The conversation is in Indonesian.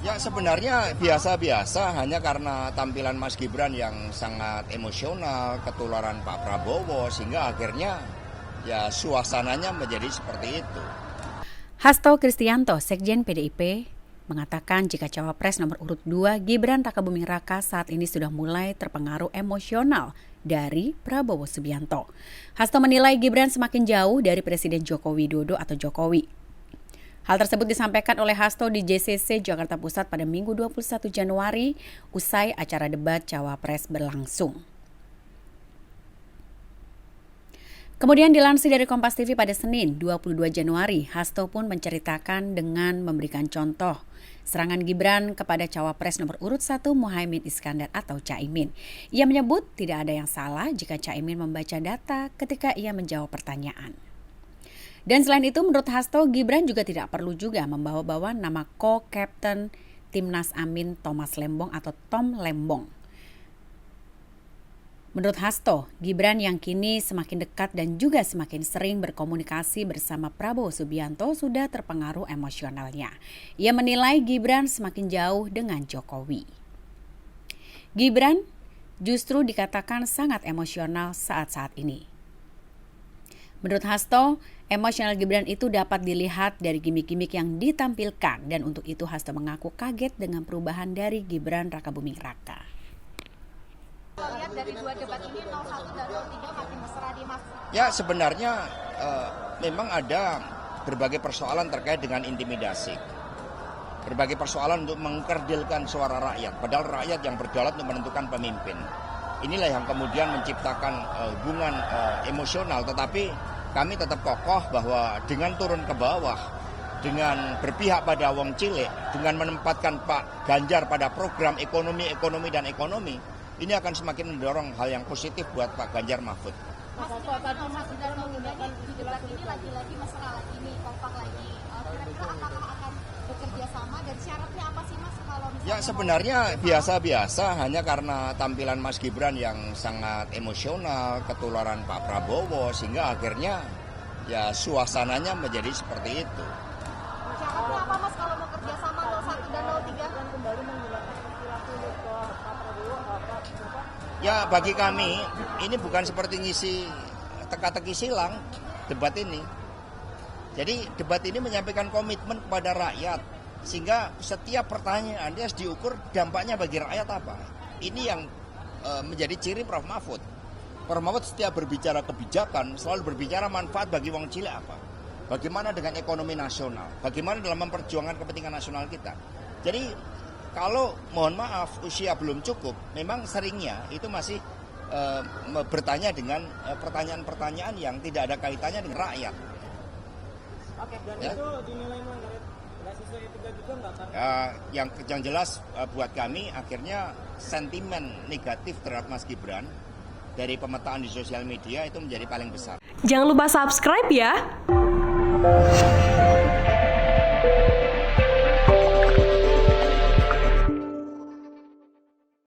Ya sebenarnya biasa-biasa, hanya karena tampilan Mas Gibran yang sangat emosional, ketularan Pak Prabowo, sehingga akhirnya ya suasananya menjadi seperti itu. Hasto Kristianto, Sekjen PDIP, mengatakan jika Cawapres nomor urut 2 Gibran Rakabuming Raka saat ini sudah mulai terpengaruh emosional dari Prabowo Subianto. Hasto menilai Gibran semakin jauh dari Presiden Joko Widodo atau Jokowi. Hal tersebut disampaikan oleh Hasto di JCC Jakarta Pusat pada Minggu 21 Januari usai acara debat Cawapres berlangsung. Kemudian dilansir dari Kompas TV pada Senin 22 Januari, Hasto pun menceritakan dengan memberikan contoh serangan Gibran kepada Cawapres nomor urut 1 Muhaimin Iskandar atau Caimin. Ia menyebut tidak ada yang salah jika Caimin membaca data ketika ia menjawab pertanyaan. Dan selain itu, menurut Hasto, Gibran juga tidak perlu juga membawa-bawa nama co-captain Timnas Amin Thomas Lembong atau Tom Lembong. Menurut Hasto, Gibran yang kini semakin dekat dan juga semakin sering berkomunikasi bersama Prabowo Subianto sudah terpengaruh emosionalnya. Ia menilai Gibran semakin jauh dengan Jokowi. Gibran justru dikatakan sangat emosional saat-saat ini. Menurut Hasto, emosional Gibran itu dapat dilihat dari gimmick-gimmick yang ditampilkan dan untuk itu Hasto mengaku kaget dengan perubahan dari Gibran Rakabuming Raka. Lihat dari dua debat ini 01 dan 03 makin mesra di Mas. Ya sebenarnya memang ada berbagai persoalan terkait dengan intimidasi. Berbagai persoalan untuk mengkerdilkan suara rakyat, padahal rakyat yang berdaulat untuk menentukan pemimpin. Inilah yang kemudian menciptakan hubungan emosional, tetapi kami tetap kokoh bahwa dengan turun ke bawah, dengan berpihak pada wong cilik, dengan menempatkan Pak Ganjar pada program ekonomi, ini akan semakin mendorong hal yang positif buat Pak Ganjar Mahfud. Mas, tadi sudah mengundang di debat ini lagi-lagi mesra lagi nih, kompak lagi. Kira-kira apakah akan bekerja sama dan syaratnya apa sih Mas kalau misalnya? Ya sebenarnya biasa-biasa, hanya karena tampilan Mas Gibran yang sangat emosional, ketularan Pak Prabowo, sehingga akhirnya ya suasananya menjadi seperti itu. Syaratnya apa Mas kalau mau kerja sama 01 dan 03? Ya bagi kami ini bukan seperti ngisi teka-teki silang debat ini. Jadi debat ini menyampaikan komitmen kepada rakyat, sehingga setiap pertanyaan dia harus diukur dampaknya bagi rakyat apa. Ini yang menjadi ciri Prof. Mahfud. Prof. Mahfud setiap berbicara kebijakan selalu berbicara manfaat bagi wong cilik apa. Bagaimana dengan ekonomi nasional, bagaimana dalam memperjuangkan kepentingan nasional kita. Jadi kalau mohon maaf usia belum cukup, memang seringnya itu masih bertanya dengan pertanyaan-pertanyaan yang tidak ada kaitannya dengan rakyat. Oke, dan ya? Itu dinilai melanggar sesuai etika juga nggak? Yang jelas buat kami akhirnya sentimen negatif terhadap Mas Gibran dari pemetaan di sosial media itu menjadi paling besar. Jangan lupa subscribe ya.